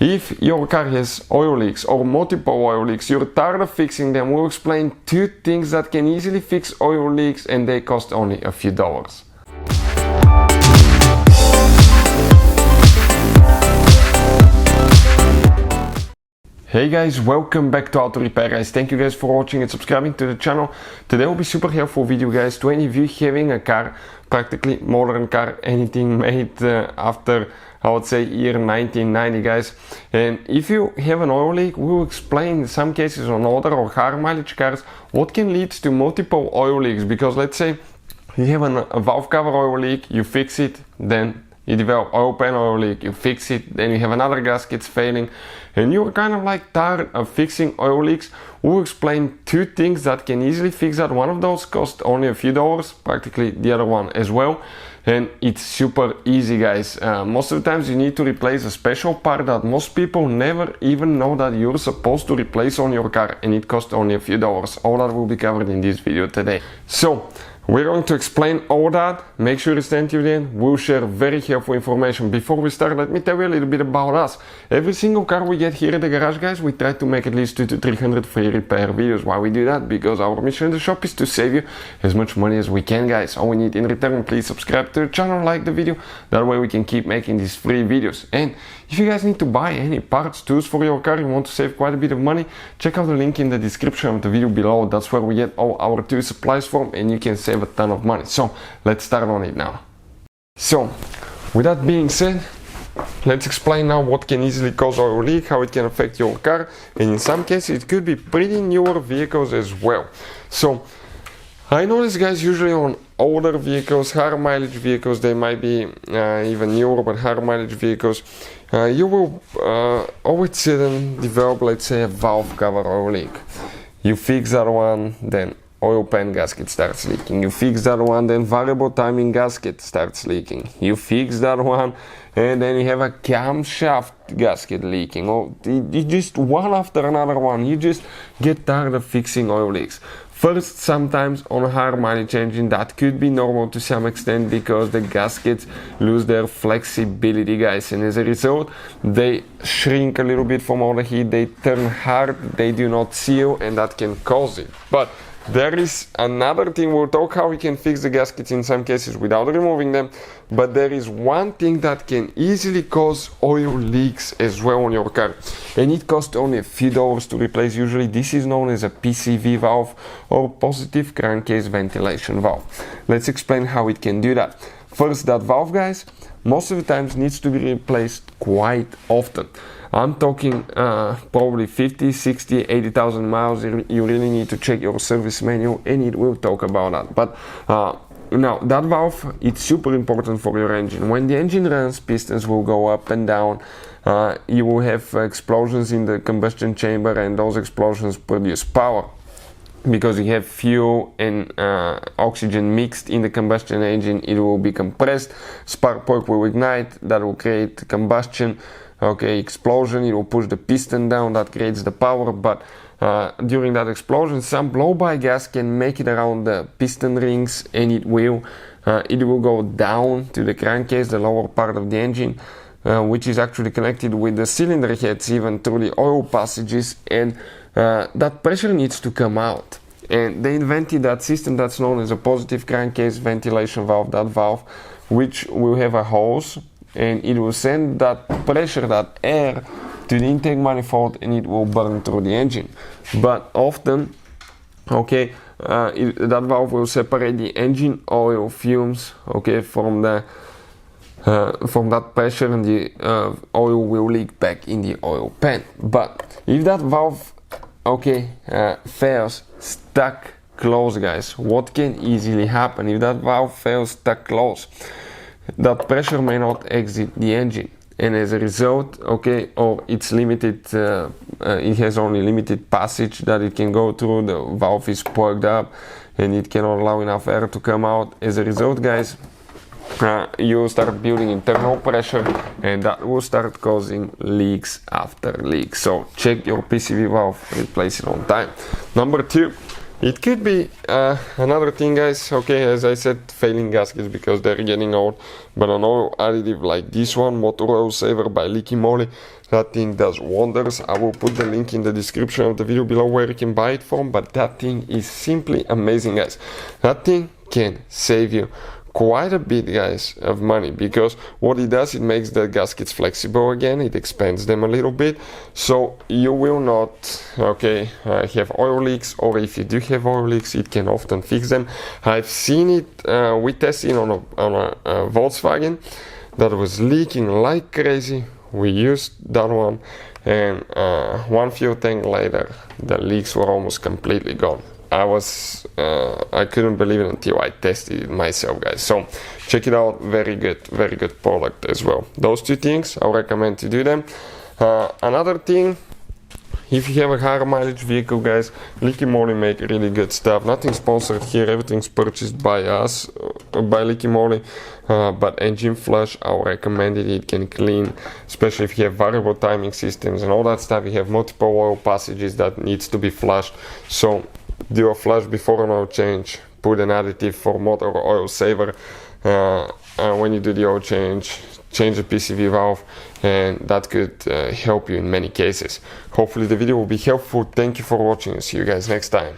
If your car has oil leaks or multiple oil leaks, you're tired of fixing them, we'll explain 2 things that can easily fix oil leaks and they cost only a few dollars. Hey guys, welcome back to Auto Repair guys. Thank you guys for watching and subscribing to the channel. Today will be super helpful video guys to any of you having a car, practically modern car, anything made after I would say year 1990 guys. And if you have an oil leak, we will explain in some cases on older or higher mileage cars what can lead to multiple oil leaks. Because let's say you have a valve cover oil leak, you fix it, then you develop oil pan oil leak, you fix it, then you have another gaskets failing, and you're kind of like tired of fixing oil leaks. We'll explain 2 things that can easily fix that. One of those costs only a few dollars, practically the other one as well, and it's super easy guys. Most of the times you need to replace a special part that most people never even know that you're supposed to replace on your car, and it costs only a few dollars. All that will be covered in this video today. So we're going to explain all that. Make sure you stay until the end. We'll share very helpful information. Before we start, let me tell you a little bit about us. Every single car we get here at the garage guys, we try to make at least 200 to 300 free repair videos. Why we do that? Because our mission in the shop is to save you as much money as we can guys. All we need in return, please subscribe to the channel, like the video. That way we can keep making these free videos. And if you guys need to buy any parts, tools for your car, you want to save quite a bit of money, check out the link in the description of the video below. That's where we get all our tool supplies from, and you can save a ton of money. So let's start on it now. So with that being said, let's explain now what can easily cause oil leak, how it can affect your car, and in some cases it could be pretty newer vehicles as well. So I notice guys, usually on older vehicles, higher mileage vehicles, they might be even newer, but higher mileage vehicles, you will all of a sudden develop, let's say, a valve cover oil leak. You fix that one, then oil pan gasket starts leaking. You fix that one, then variable timing gasket starts leaking. You fix that one, and then you have a camshaft gasket leaking. Oh, you just one after another one. You just get tired of fixing oil leaks. First, sometimes on a higher mileage engine that could be normal to some extent because the gaskets lose their flexibility guys, and as a result they shrink a little bit from all the heat, they turn hard, they do not seal, and that can cause it. But there is another thing. We'll talk how we can fix the gaskets in some cases without removing them, but there is one thing that can easily cause oil leaks as well on your car, and it costs only a few dollars to replace. Usually this is known as a PCV valve, or positive crankcase ventilation valve. Let's explain how it can do that. First, that valve guys, most of the times needs to be replaced quite often. I'm talking probably 50, 60, 80,000 miles. You really need to check your service manual, and it will talk about that. But now that valve, it's super important for your engine. When the engine runs, pistons will go up and down. You will have explosions in the combustion chamber, and those explosions produce power. Because you have fuel and oxygen mixed in the combustion engine, it will be compressed, spark plug will ignite, that will create combustion, okay, explosion, it will push the piston down, that creates the power. But during that explosion, some blow-by gas can make it around the piston rings, and it will go down to the crankcase, the lower part of the engine, which is actually connected with the cylinder heads, even through the oil passages, and that pressure needs to come out. And they invented that system that's known as a positive crankcase ventilation valve, that valve which will have a hose, and it will send that pressure, that air, to the intake manifold, and it will burn through the engine. But often, okay, that valve will separate the engine oil fumes, okay, from that pressure, and the oil will leak back in the oil pan. But if that valve, okay, fails, stuck close guys, what can easily happen? If that valve fails stuck close, that pressure may not exit the engine, and as a result, okay, or it's limited, it has only limited passage that it can go through, the valve is plugged up and it cannot allow enough air to come out. As a result guys, you start building internal pressure, and that will start causing leaks after leaks. So check your PCV valve, replace it on time. Number 2, It could be another thing, guys. Okay, as I said, failing gaskets because they're getting old, but an oil additive like this one, Motor Oil Saver by Licky Moly, that thing does wonders. I will put the link in the description of the video below where you can buy it from, but that thing is simply amazing, guys. That thing can save you quite a bit, guys, of money, because what it does, it makes the gaskets flexible again, it expands them a little bit, so you will not have oil leaks, or if you do have oil leaks, it can often fix them. I've seen it, we tested on a Volkswagen that was leaking like crazy. We used that one, and one fuel tank later the leaks were almost completely gone. I couldn't believe it until I tested it myself, guys. So check it out, very good product as well. Those two things, I recommend to do them. Another thing, if you have a higher mileage vehicle, guys, Licky Moly make really good stuff. Nothing sponsored here, everything's purchased by us, by Licky Moly. But engine flush, I would recommend it. It can clean, especially if you have variable timing systems and all that stuff. You have multiple oil passages that needs to be flushed. So do a flush before an oil change, put an additive for Motor Oil Saver, and when you do the oil change the PCV valve, and that could help you in many cases. Hopefully the video will be helpful. Thank you for watching, see you guys next time.